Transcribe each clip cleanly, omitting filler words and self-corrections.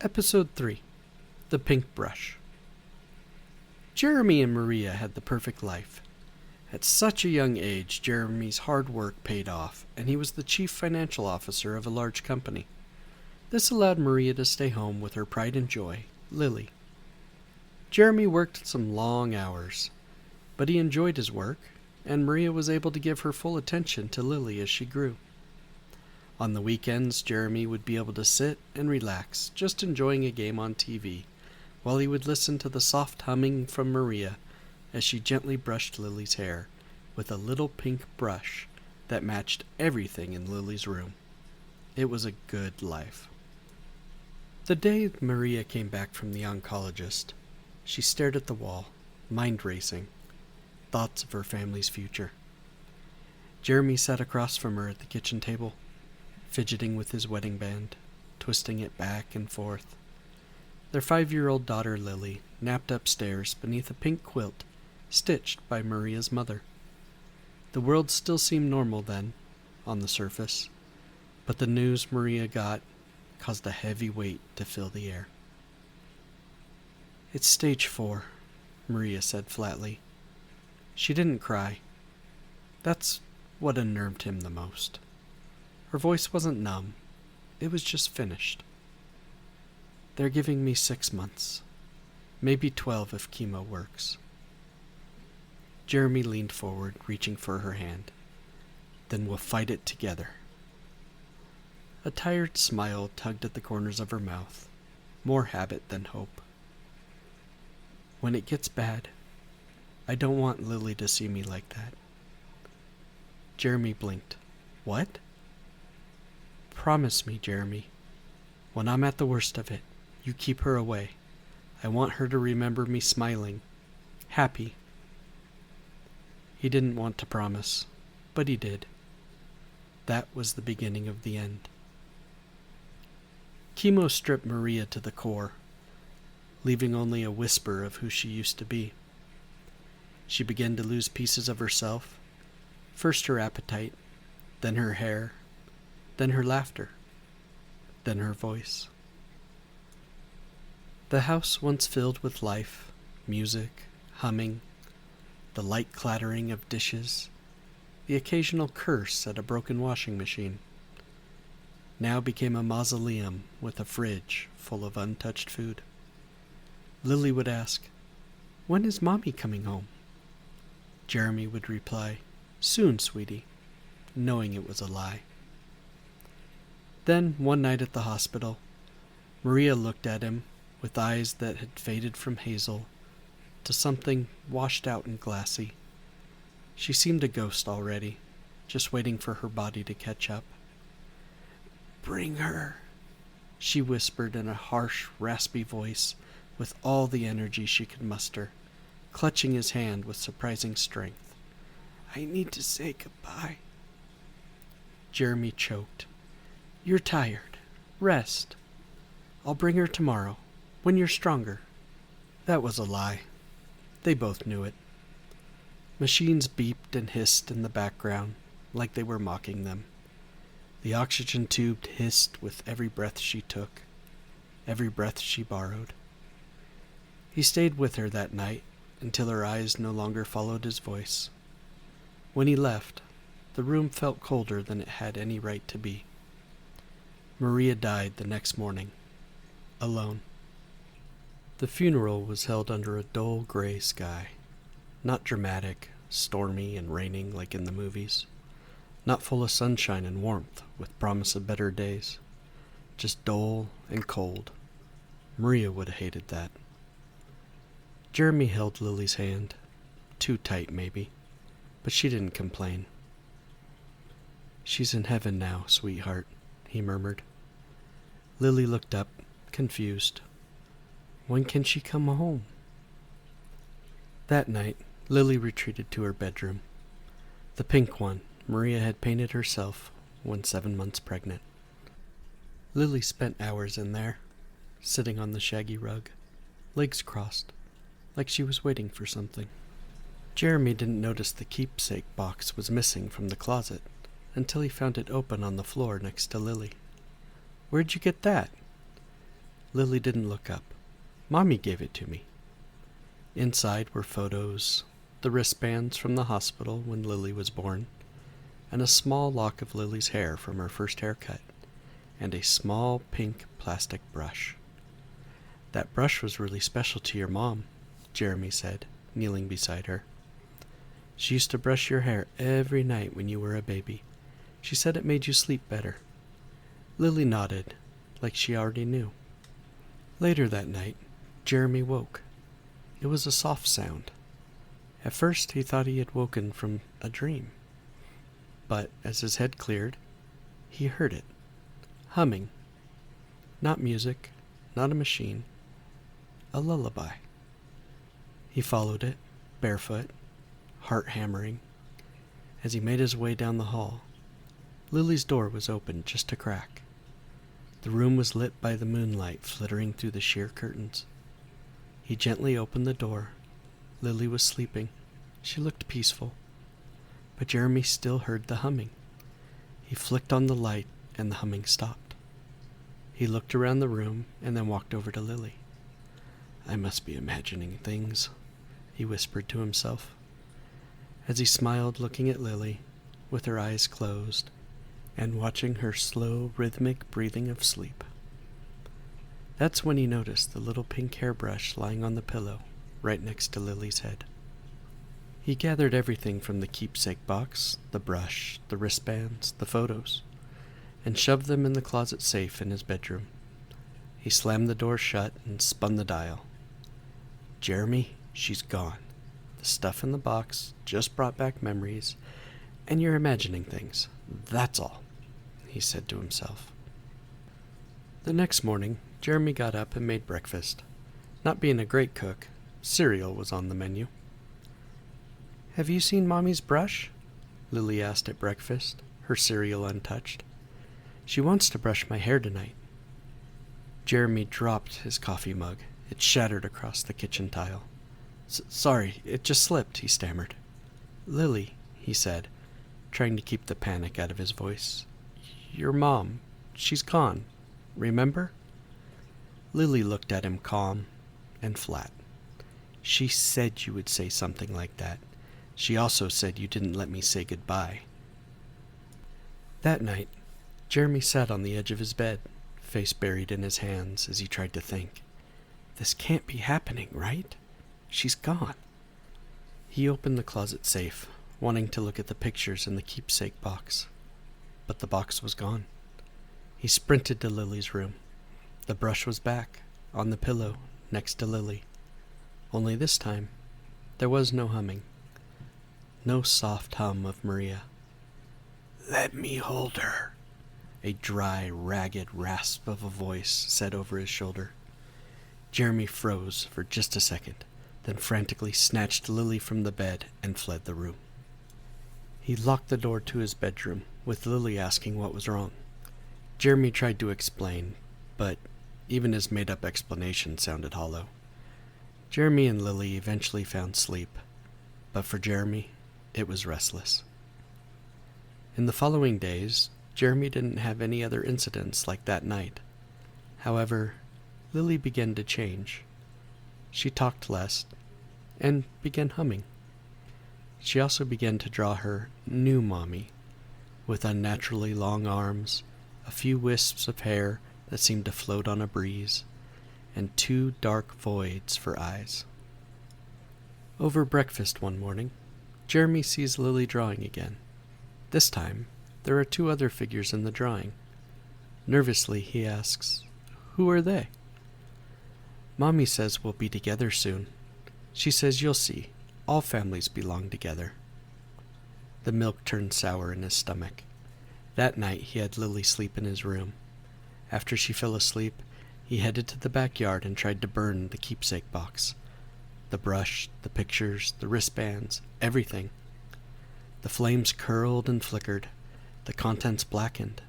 Episode 3 The Pink Brush. Jeremy and Maria had the perfect life. At such a young age, Jeremy's hard work paid off, and he was the chief financial officer of a large company. This allowed Maria to stay home with her pride and joy, Lily. Jeremy worked some long hours, but he enjoyed his work, and Maria was able to give her full attention to Lily as she grew. On the weekends, Jeremy would be able to sit and relax, just enjoying a game on TV, while he would listen to the soft humming from Maria as she gently brushed Lily's hair with a little pink brush that matched everything in Lily's room. It was a good life. The day Maria came back from the oncologist, she stared at the wall, mind racing, thoughts of her family's future. Jeremy sat across from her at the kitchen table, fidgeting with his wedding band, twisting it back and forth. Their 5-year-old daughter Lily napped upstairs beneath a pink quilt stitched by Maria's mother. The world still seemed normal then, on the surface, but the news Maria got caused a heavy weight to fill the air. "It's stage 4, Maria said flatly. She didn't cry. That's what unnerved him the most. Her voice wasn't numb. It was just finished. They're giving me 6 months. Maybe 12 if chemo works." Jeremy leaned forward, reaching for her hand. "Then we'll fight it together." A tired smile tugged at the corners of her mouth, more habit than hope. "When it gets bad, I don't want Lily to see me like that." Jeremy blinked. "What?" "Promise me, Jeremy. When I'm at the worst of it, you keep her away. I want her to remember me smiling, happy." He didn't want to promise, but he did. That was the beginning of the end. Chemo stripped Maria to the core, leaving only a whisper of who she used to be. She began to lose pieces of herself, first her appetite, then her hair, then her laughter, then her voice. The house once filled with life, music, humming, the light clattering of dishes, the occasional curse at a broken washing machine, now became a mausoleum with a fridge full of untouched food. Lily would ask, "When is Mommy coming home?" Jeremy would reply, "Soon, sweetie," knowing it was a lie. Then, one night at the hospital, Maria looked at him with eyes that had faded from hazel to something washed out and glassy. She seemed a ghost already, just waiting for her body to catch up. "Bring her," she whispered in a harsh, raspy voice with all the energy she could muster, clutching his hand with surprising strength. "I need to say goodbye." Jeremy choked. "You're tired. Rest. I'll bring her tomorrow, when you're stronger." That was a lie. They both knew it. Machines beeped and hissed in the background, like they were mocking them. The oxygen tube hissed with every breath she took, every breath she borrowed. He stayed with her that night until her eyes no longer followed his voice. When he left, the room felt colder than it had any right to be. Maria died the next morning, alone. The funeral was held under a dull gray sky, not dramatic, stormy and raining like in the movies, not full of sunshine and warmth with promise of better days, just dull and cold. Maria would have hated that. Jeremy held Lily's hand, too tight maybe, but she didn't complain. "She's in heaven now, sweetheart," he murmured. Lily looked up, confused. "When can she come home?" That night, Lily retreated to her bedroom, the pink one Maria had painted herself when 7 months pregnant. Lily spent hours in there, sitting on the shaggy rug, legs crossed, like she was waiting for something. Jeremy didn't notice the keepsake box was missing from the closet until he found it open on the floor next to Lily. "Where'd you get that?" Lily didn't look up. Mommy gave it to me. Inside were photos, the wristbands from the hospital when Lily was born, and a small lock of Lily's hair from her first haircut, and a small pink plastic brush. That brush was really special to your mom, Jeremy said, kneeling beside her. She used to brush your hair every night when you were a baby. She said it made you sleep better. Lily nodded, like she already knew. Later that night, Jeremy woke. It was a soft sound. At first he thought he had woken from a dream. But as his head cleared, he heard it. Humming. Not music, not a machine. A lullaby. He followed it, barefoot, heart hammering. As he made his way down the hall, Lily's door was open just a crack. The room was lit by the moonlight flittering through the sheer curtains. He gently opened the door. Lily was sleeping. She looked peaceful. But Jeremy still heard the humming. He flicked on the light and the humming stopped. He looked around the room and then walked over to Lily. I must be imagining things, he whispered to himself, as he smiled looking at Lily with her eyes closed and watching her slow, rhythmic breathing of sleep. That's when he noticed the little pink hairbrush lying on the pillow right next to Lily's head. He gathered everything from the keepsake box, the brush, the wristbands, the photos, and shoved them in the closet safe in his bedroom. He slammed the door shut and spun the dial. Jeremy, she's gone. The stuff in the box just brought back memories, and you're imagining things. That's all, he said to himself. The next morning, Jeremy got up and made breakfast. Not being a great cook, cereal was on the menu. Have you seen Mommy's brush? Lily asked at breakfast, her cereal untouched. She wants to brush my hair tonight. Jeremy dropped his coffee mug. It shattered across the kitchen tile. Sorry, it just slipped, he stammered. Lily, he said, trying to keep the panic out of his voice. Your mom, she's gone, remember? Lily looked at him calm and flat. She said you would say something like that. She also said you didn't let me say goodbye. That night, Jeremy sat on the edge of his bed, face buried in his hands as he tried to think. This can't be happening, right? She's gone. He opened the closet safe, wanting to look at the pictures in the keepsake box. But the box was gone. He sprinted to Lily's room. The brush was back, on the pillow, next to Lily. Only this time, there was no humming. No soft hum of Maria. Let me hold her, a dry, ragged rasp of a voice said over his shoulder. Jeremy froze for just a second, then frantically snatched Lily from the bed and fled the room. He locked the door to his bedroom, with Lily asking what was wrong. Jeremy tried to explain, but even his made-up explanation sounded hollow. Jeremy and Lily eventually found sleep, but for Jeremy, it was restless. In the following days, Jeremy didn't have any other incidents like that night. However, Lily began to change. She talked less and began humming. She also began to draw her new mommy, with unnaturally long arms, a few wisps of hair that seemed to float on a breeze, and two dark voids for eyes. Over breakfast one morning, Jeremy sees Lily drawing again. This time, there are two other figures in the drawing. Nervously, he asks, "Who are they?" Mommy says we'll be together soon. She says you'll see, all families belong together. The milk turned sour in his stomach. That night he had Lily sleep in his room. After she fell asleep, he headed to the backyard and tried to burn the keepsake box. The brush, the pictures, the wristbands, everything. The flames curled and flickered. The contents blackened,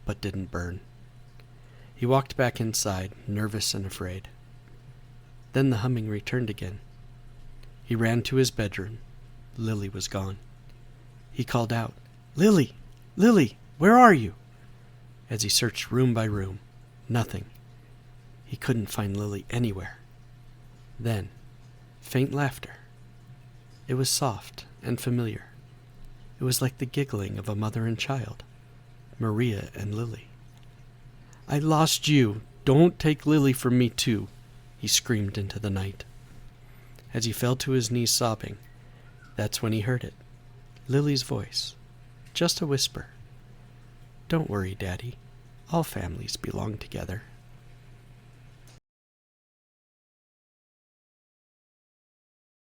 but didn't burn. He walked back inside, nervous and afraid. Then the humming returned again. He ran to his bedroom. Lily was gone. He called out, "Lily! Lily! Where are you?" As he searched room by room, nothing. He couldn't find Lily anywhere. Then, faint laughter. It was soft and familiar. It was like the giggling of a mother and child, Maria and Lily. "I lost you! Don't take Lily from me too!" he screamed into the night. As he fell to his knees sobbing, that's when he heard it. Lily's voice. Just a whisper. "Don't worry, Daddy. All families belong together."